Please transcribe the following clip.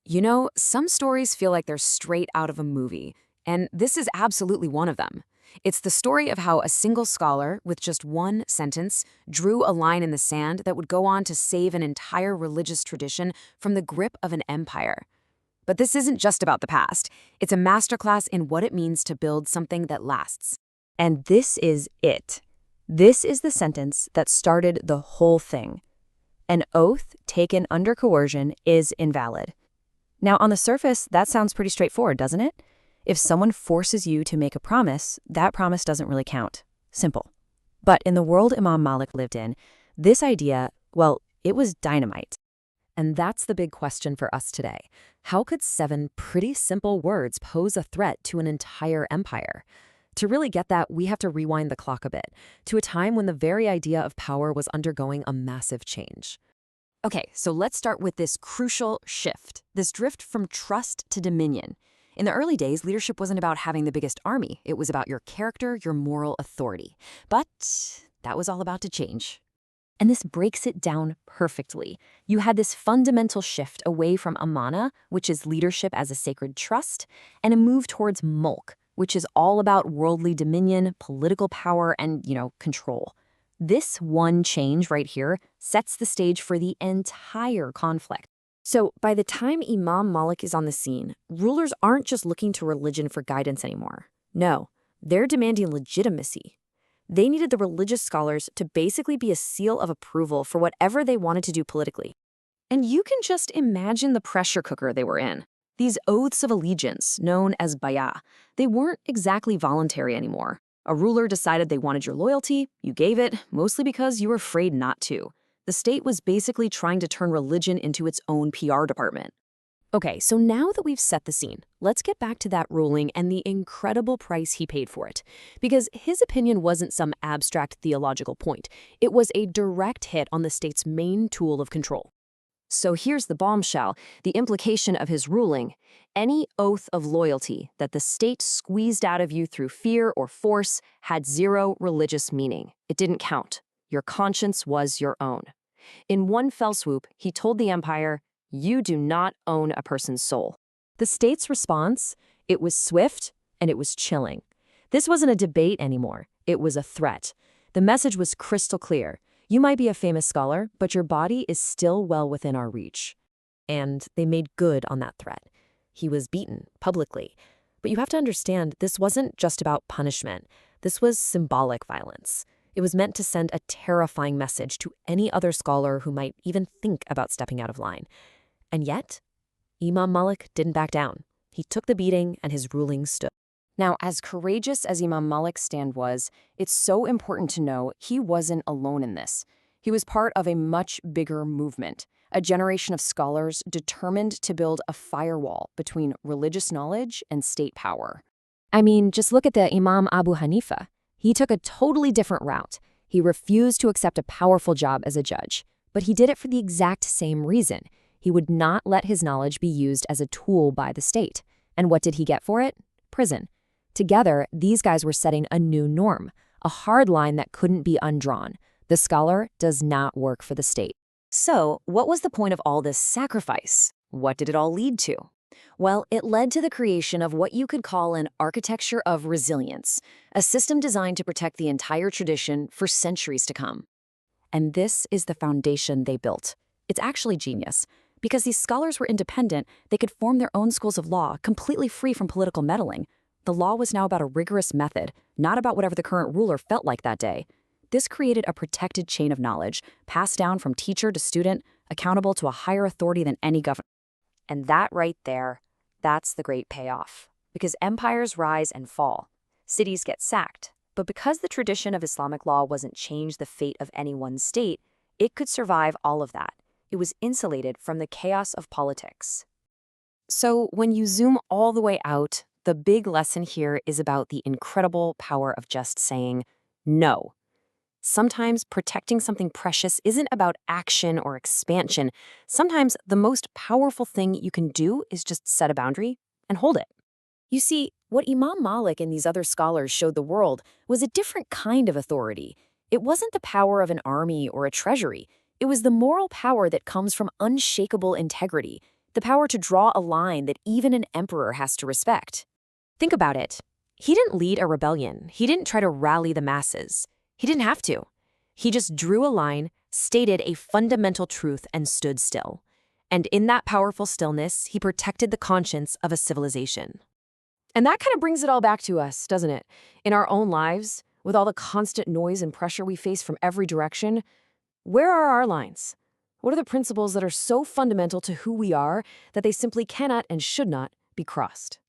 You know, some stories feel like they're straight out of a movie, and this is absolutely one of them. It's the story of how a single scholar, with just one sentence, drew a line in the sand that would go on to save an entire religious tradition from the grip of an empire. But this isn't just about the past. It's a masterclass in what it means to build something that lasts. And this is it. This is the sentence that started the whole thing. An oath taken under coercion is invalid. Now, on the surface, that sounds pretty straightforward, doesn't it? If someone forces you to make a promise, that promise doesn't really count. Simple. But in the world Imam Malik lived in, this idea, well, it was dynamite. And that's the big question for us today. How could 7 pretty simple words pose a threat to an entire empire? To really get that, we have to rewind the clock a bit, to a time when the very idea of power was undergoing a massive change. Okay, so let's start with this crucial shift, this drift from trust to dominion. In the early days, leadership wasn't about having the biggest army. It was about your character, your moral authority. But that was all about to change. And this breaks it down perfectly. You had this fundamental shift away from amana, which is leadership as a sacred trust, and a move towards mulk, which is all about worldly dominion, political power, and, control. This one change right here sets the stage for the entire conflict. So by the time Imam Malik is on the scene, rulers aren't just looking to religion for guidance anymore. No, they're demanding legitimacy. They needed the religious scholars to basically be a seal of approval for whatever they wanted to do politically. And you can just imagine the pressure cooker they were in. These oaths of allegiance, known as bayah, they weren't exactly voluntary anymore. A ruler decided they wanted your loyalty, you gave it, mostly because you were afraid not to. The state was basically trying to turn religion into its own PR department. Okay, so now that we've set the scene, let's get back to that ruling and the incredible price he paid for it. Because his opinion wasn't some abstract theological point. It was a direct hit on the state's main tool of control. So here's the bombshell, the implication of his ruling. Any oath of loyalty that the state squeezed out of you through fear or force had zero religious meaning. It didn't count. Your conscience was your own. In one fell swoop, he told the empire, "You do not own a person's soul." The state's response, it was swift and it was chilling. This wasn't a debate anymore. It was a threat. The message was crystal clear. You might be a famous scholar, but your body is still well within our reach. And they made good on that threat. He was beaten publicly. But you have to understand, this wasn't just about punishment. This was symbolic violence. It was meant to send a terrifying message to any other scholar who might even think about stepping out of line. And yet, Imam Malik didn't back down. He took the beating and his ruling stood. Now, as courageous as Imam Malik's stand was, it's so important to know he wasn't alone in this. He was part of a much bigger movement, a generation of scholars determined to build a firewall between religious knowledge and state power. I mean, just look at the Imam Abu Hanifa. He took a totally different route. He refused to accept a powerful job as a judge, but he did it for the exact same reason. He would not let his knowledge be used as a tool by the state. And what did he get for it? Prison. Together, these guys were setting a new norm, a hard line that couldn't be undrawn. The scholar does not work for the state. So, what was the point of all this sacrifice? What did it all lead to? Well, it led to the creation of what you could call an architecture of resilience, a system designed to protect the entire tradition for centuries to come. And this is the foundation they built. It's actually genius. Because these scholars were independent, they could form their own schools of law, completely free from political meddling. The law was now about a rigorous method, not about whatever the current ruler felt like that day. This created a protected chain of knowledge, passed down from teacher to student, accountable to a higher authority than any government. And that right there, that's the great payoff. Because empires rise and fall. Cities get sacked. But because the tradition of Islamic law wasn't changed the fate of any one state, it could survive all of that. It was insulated from the chaos of politics. So when you zoom all the way out, the big lesson here is about the incredible power of just saying no. Sometimes protecting something precious isn't about action or expansion. Sometimes the most powerful thing you can do is just set a boundary and hold it. You see, what Imam Malik and these other scholars showed the world was a different kind of authority. It wasn't the power of an army or a treasury. It was the moral power that comes from unshakable integrity. the power to draw a line that even an emperor has to respect. Think about it. He didn't lead a rebellion. He didn't try to rally the masses. He didn't have to. He just drew a line, stated a fundamental truth, and stood still. And in that powerful stillness, he protected the conscience of a civilization. And that kind of brings it all back to us, doesn't it? In our own lives, with all the constant noise and pressure we face from every direction, where are our lines? What are the principles that are so fundamental to who we are that they simply cannot and should not be crossed?